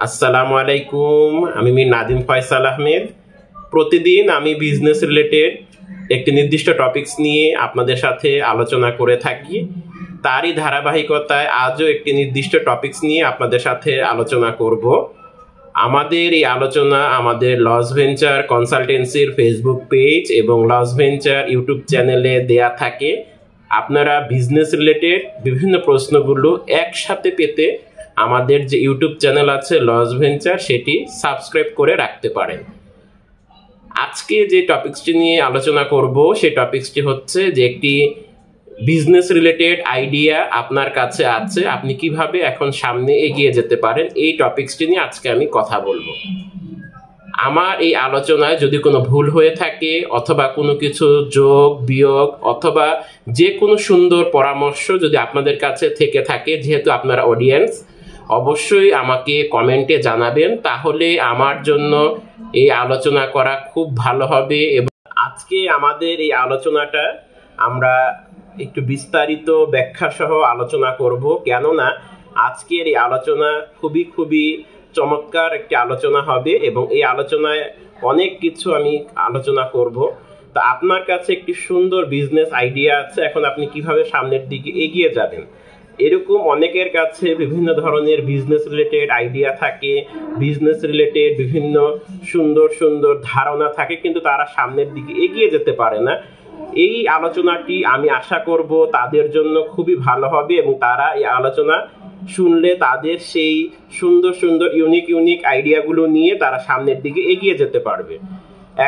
আসসালামু আলাইকুম। আমি মির নাদিম ফয়সাল আহমেদ। প্রতিদিন আমি বিজনেস রিলেটেড একটি নির্দিষ্ট টপিকস নিয়ে আপনাদের সাথে আলোচনা করে থাকি। তারই ধারাবাহিকতায় আজও একটি নির্দিষ্ট টপিকস নিয়ে আপনাদের সাথে আলোচনা করব। আমাদের এই আলোচনা আমাদের লস ভেঞ্চার কনসালটেন্সির ফেসবুক পেজ এবং লস ভেঞ্চার ইউটিউব চ্যানেলে দেয়া থাকে। আপনারা বিজনেস রিলেটেড বিভিন্ন প্রশ্নগুলো একসাথে পেতে আমাদের যে ইউটিউব চ্যানেল আছে লস ভেঞ্চার, সেটি সাবস্ক্রাইব করে রাখতে পারেন। আজকে যে টপিকসটি নিয়ে আলোচনা করব সেই টপিকসটি হচ্ছে যে একটি বিজনেস রিলেটেড আইডিয়া আপনার কাছে আছে, আপনি কিভাবে এখন সামনে এগিয়ে যেতে পারেন, এই টপিকসটি নিয়ে আজকে আমি কথা বলবো। আমার এই আলোচনায় যদি কোনো ভুল হয়ে থাকে অথবা কোনো কিছু যোগ বিয়োগ অথবা যে কোনো সুন্দর পরামর্শ যদি আপনাদের কাছে থেকে থাকে, যেহেতু আপনারা অডিয়েন্স, অবশ্যই আমাকে কমেন্টে জানাবেন, তাহলে আমার জন্য এই আলোচনা করা খুব ভালো হবে। এবং আজকে আমাদের এই আলোচনাটা আমরা একটু বিস্তারিত ব্যাখ্যা সহ আলোচনা করব, কেননা আজকের এই আলোচনা খুবই চমৎকার একটি আলোচনা হবে এবং এই আলোচনায় অনেক কিছু আমি আলোচনা করব। তা আপনার কাছে একটি সুন্দর বিজনেস আইডিয়া আছে, এখন আপনি কিভাবে সামনের দিকে এগিয়ে যাবেন। এরকম অনেকের কাছে বিভিন্ন ধরনের বিজনেস রিলেটেড আইডিয়া থাকে, বিজনেস রিলেটেড বিভিন্ন সুন্দর ধারণা থাকে, কিন্তু তারা সামনের দিকে এগিয়ে যেতে পারে না। এই আলোচনাটি আমি আশা করব তাদের জন্য খুবই ভালো হবে এবং তারা এই আলোচনা শুনলে তাদের সেই সুন্দর ইউনিক আইডিয়াগুলো নিয়ে তারা সামনের দিকে এগিয়ে যেতে পারবে।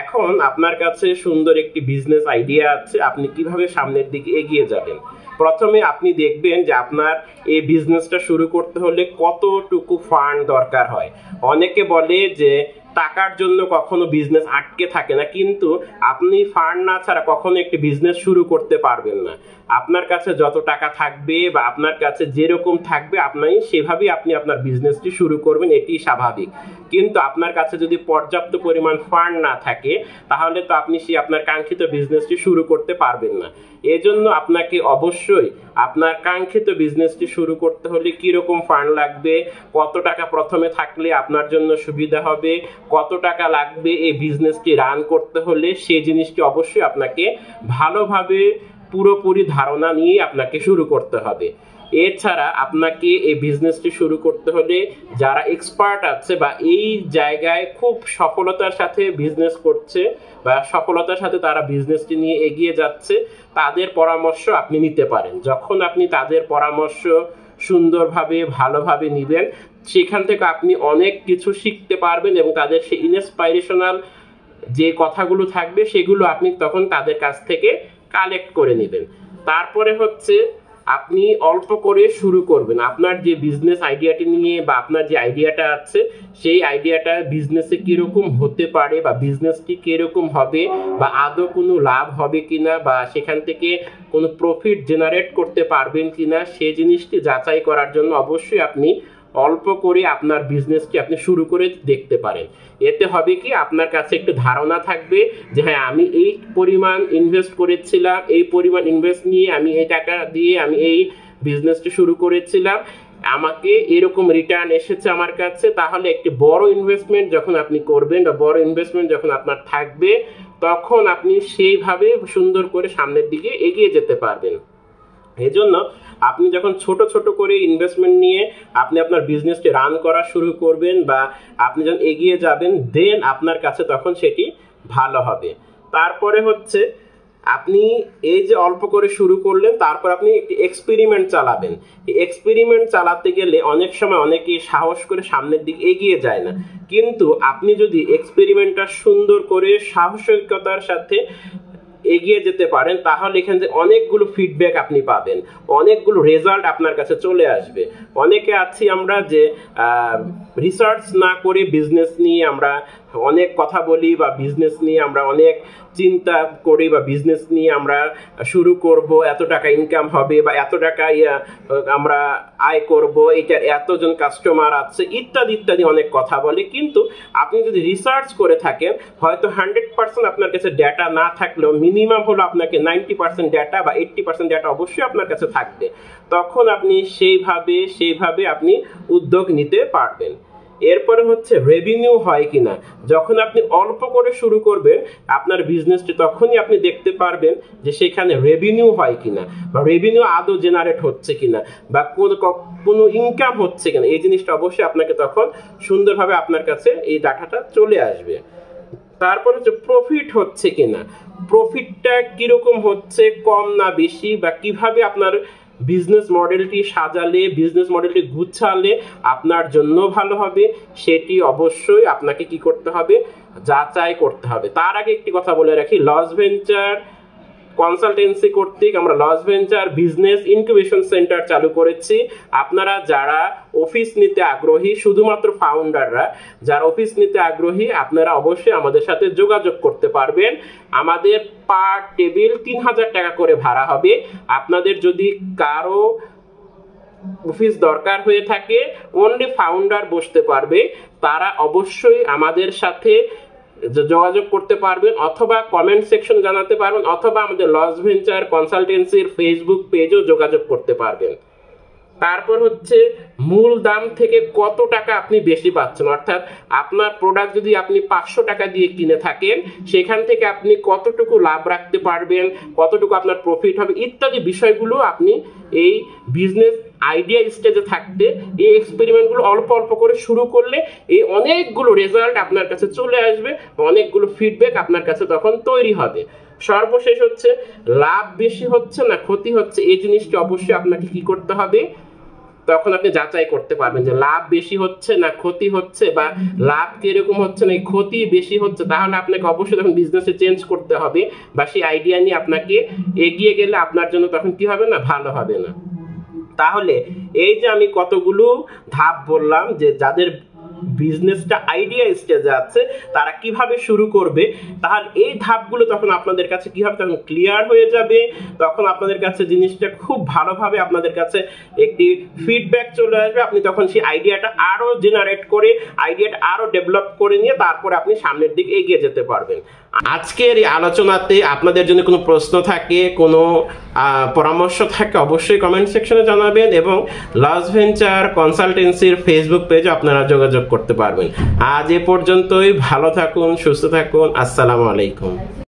এখন আপনার কাছে সুন্দর একটি বিজনেস আইডিয়া আছে, আপনি কিভাবে সামনের দিকে এগিয়ে যাবেন। প্রথমে আপনি দেখবেন যে আপনার এই বিজনেসটা শুরু করতে হলে কতটুকু ফান্ড দরকার হয়। অনেকে বলে যে টাকার জন্য কখনো বিজনেস আটকে থাকে না, কিন্তু আপনি ফান্ড না ছাড়া কখনো একটি বিজনেস শুরু করতে পারবেন না। আপনার কাছে যত টাকা থাকবে বা আপনার কাছে যেরকম থাকবে সেভাবেই আপনি আপনার বিজনেসটি শুরু করবেন, এটি স্বাভাবিক। কিন্তু আপনার কাছে যদি পর্যাপ্ত পরিমাণ ফান্ড না থাকে, তাহলে তো আপনি আপনার কাঙ্ক্ষিত বিজনেসটি শুরু করতে পারবেন না। এজন্য আপনাকে অবশ্যই আপনার কাঙ্ক্ষিত বিজনেসটি শুরু করতে হলে কীরকম ফান্ড লাগবে, কত টাকা প্রথমে থাকলে আপনার জন্য সুবিধা হবে, কত টাকা লাগবে এই বিজনেসটি রান করতে হলে, সেই জিনিসটি অবশ্যই আপনাকে ভালোভাবে পুরোপুরি ধারণা নিয়ে আপনাকে শুরু করতে হবে। এছাড়া আপনাকে এই বিজনেসটি শুরু করতে হলে যারা এক্সপার্ট আছে বা এই জায়গায় খুব সফলতার সাথে বিজনেস করছে বা সফলতার সাথে তারা বিজনেসটি নিয়ে এগিয়ে যাচ্ছে, তাদের পরামর্শ আপনি নিতে পারেন। যখন আপনি তাদের পরামর্শ সুন্দরভাবে ভালোভাবে নেবেন, সেখান থেকে আপনি অনেক কিছু শিখতে পারবেন এবং তাদের সেই ইন্সপাইরেশনাল যে কথাগুলো থাকবে সেগুলো আপনি তখন তাদের কাছ থেকে কালেক্ট করে নেবেন। তারপরে হচ্ছে আপনি অল্প করে শুরু করবেন। আপনার যে বিজনেস আইডিয়াটি নিয়ে বা আপনার যে আইডিয়াটা আছে, সেই আইডিয়াটা বিজনেসে কীরকম হতে পারে বা বিজনেসটি কীরকম হবে বা আদৌ কোনো লাভ হবে কিনা বা সেখান থেকে কোনো প্রফিট জেনারেট করতে পারবেন কিনা, সেই জিনিসটি যাচাই করার জন্য অবশ্যই আপনি অল্প করে আপনার বিজনেসটি আপনি শুরু করে দেখতে পারেন। এতে হবে কি, আপনার কাছে একটু ধারণা থাকবে যে হ্যাঁ, আমি এই পরিমাণ ইনভেস্ট করেছিলাম, এই পরিমাণ ইনভেস্ট নিয়ে আমি এই টাকা দিয়ে আমি এই বিজনেসটি শুরু করেছিলাম, আমাকে এরকম রিটার্ন এসেছে আমার কাছে। তাহলে একটি বড় ইনভেস্টমেন্ট যখন আপনি করবেন বা বড় ইনভেস্টমেন্ট যখন আপনার থাকবে, তখন আপনি সেইভাবে সুন্দর করে সামনের দিকে এগিয়ে যেতে পারবেন। এজন্য আপনি যখন ছোট করে ইনভেস্টমেন্ট নিয়ে আপনি আপনার বিজনেসটি রান করা শুরু করবেন বা আপনি যখন এগিয়ে যাবেন, দেন আপনার কাছে তখন সেটি ভালো হবে। তারপরে হচ্ছে আপনি এই যে অল্প করে শুরু করলেন, তারপর আপনি একটি এক্সপেরিমেন্ট চালাবেন। এই এক্সপেরিমেন্ট চালাতে গেলে অনেক সময় অনেকেই সাহস করে সামনের দিকে এগিয়ে যায় না, কিন্তু আপনি যদি এক্সপেরিমেন্টটা সুন্দর করে সাহসিকতার সাথে এগিয়ে যেতে পারেন, তাহলে এখান থেকে অনেকগুলো ফিডব্যাক আপনি পাবেন, অনেকগুলো রেজাল্ট আপনার কাছে চলে আসবে। অনেকে আছি আমরা যে রিসার্চ না করে বিজনেস নিয়ে আমরা অনেক কথা বলি বা বিজনেস নিয়ে আমরা অনেক চিন্তা করি বা বিজনেস নিয়ে আমরা শুরু করব, এত টাকা ইনকাম হবে বা এত টাকা আমরা আয় করব, এটার এতজন কাস্টমার আছে, ইত্যাদি অনেক কথা বলে। কিন্তু আপনি যদি রিসার্চ করে থাকেন, হয়তো 100% আপনার কাছে ডেটা না থাকলেও মিনিমাম হলো আপনাকে 90% ডেটা বা 80% ডেটা অবশ্যই আপনার কাছে থাকবে। তখন আপনি সেইভাবে আপনি উদ্যোগ নিতে পারবেন। এরপরে হচ্ছে রেভিনিউ হয় কিনা। যখন আপনি অল্প করে শুরু করবেন আপনার বিজনেসটি, তখনই আপনি দেখতে পারবেন যে সেখানে রেভিনিউ হয় কিনা, বা রেভিনিউ আদৌ জেনারেট হচ্ছে কিনা, বা কোনো ইনকাম হচ্ছে কিনা। এই জিনিসটা অবশ্যই আপনাকে তখন সুন্দরভাবে আপনার কাছে এই ডাটাটা চলে আসবে। তারপর হচ্ছে প্রফিট হচ্ছে কিনা, প্রফিটটা কিরকম হচ্ছে, কম না বেশি, বা কিভাবে আপনার বিজনেস মডেলটি সাজালে, বিজনেস মডেলটি গুছালে আপনার জন্য ভালো হবে, সেটি অবশ্যই আপনাকে কি করতে হবে, যাচাই করতে হবে। তার আগে একটি কথা বলে রাখি, লস ভেঞ্চার কনসালটেন্সি কর্তৃক আমরা লস ভেঞ্চার বিজনেস ইনকিউবেশন সেন্টার চালু করেছি। আপনারা যারা অফিস নিতে আগ্রহী, শুধুমাত্র ফাউন্ডাররা যারা অফিস নিতে আগ্রহী, আপনারা অবশ্যই আমাদের সাথে যোগাযোগ করতে পারবেন। আমাদের পার টেবিল 3000 টাকা করে ভাড়া হবে। আপনাদের যদি কারো অফিস দরকার হয়ে থাকে, অনলি ফাউন্ডার বসতে পারবে, তারা অবশ্যই আমাদের সাথে যোগাযোগ করতে পারবেন, অথবা কমেন্ট সেকশন জানাতে পারবেন, অথবা আমাদের লস ভেঞ্চার কনসালটেন্সির ফেসবুক পেজেও যোগাযোগ করতে পারবেন। তারপর হচ্ছে মূল দাম থেকে কত টাকা আপনি বেশি পাচ্ছেন, অর্থাৎ আপনার প্রোডাক্ট যদি আপনি 500 টাকা দিয়ে কিনে থাকেন, সেখান থেকে আপনি কতটুকু লাভ রাখতে পারবেন, কতটুকু আপনার প্রফিট হবে, ইত্যাদি বিষয়গুলো আপনি এই বিজনেস আইডিয়া স্টেজে থাকতে এই এক্সপেরিমেন্টগুলো অল্প অল্প করে শুরু করলে এই অনেকগুলো রেজাল্ট আপনার কাছে চলে আসবে, অনেকগুলো ফিডব্যাক আপনার কাছে তখন তৈরি হবে। সর্বশেষ হচ্ছে লাভ বেশি হচ্ছে না ক্ষতি হচ্ছে, এই জিনিসটি অবশ্যই আপনাকে কি করতে হবে, তখন আপনি যাচাই করতে পারবেন যে লাভ বেশি হচ্ছে না ক্ষতি হচ্ছে, বা লাভ কিরকম হচ্ছে না ক্ষতি বেশি হচ্ছে, তাহলে আপনাকে অবশ্যই তখন বিজনেসে চেঞ্জ করতে হবে, বা সেই আইডিয়া নিয়ে আপনাকে এগিয়ে গেলে আপনার জন্য তখন কি হবে না, ভালো হবে না। তাহলে এই যে আমি কতগুলো ধাপ বললাম, যে যাদের বিজনেসটা আইডিয়া স্টেজে আছে তারা কিভাবে শুরু করবে, তাহলে এই ধাপগুলো তখন আপনাদের কাছে কি হবে, তখন ক্লিয়ার হয়ে যাবে। তখন আপনাদের কাছে জিনিসটা খুব ভালোভাবে আপনাদের কাছে একটি ফিডব্যাক চলে আসবে। আপনি তখন সেই আইডিয়াটা আরো জেনারেট করে, আইডিয়াটা আরো ডেভেলপ করে নিয়ে তারপরে আপনি সামনের দিকে এগিয়ে যেতে পারবেন। আজকের এই আলোচনাতে আপনাদের জন্য কোনো প্রশ্ন থাকে, কোনো পরামর্শ থাকে, অবশ্যই কমেন্ট সেকশনে জানাবেন, এবং লস ভেঞ্চার কনসালটেন্সির ফেসবুক পেজে আপনারা যোগাযোগ করতে পারবেন। আজ এ পর্যন্তই, ভালো থাকুন, সুস্থ থাকুন, আসসালামু আলাইকুম।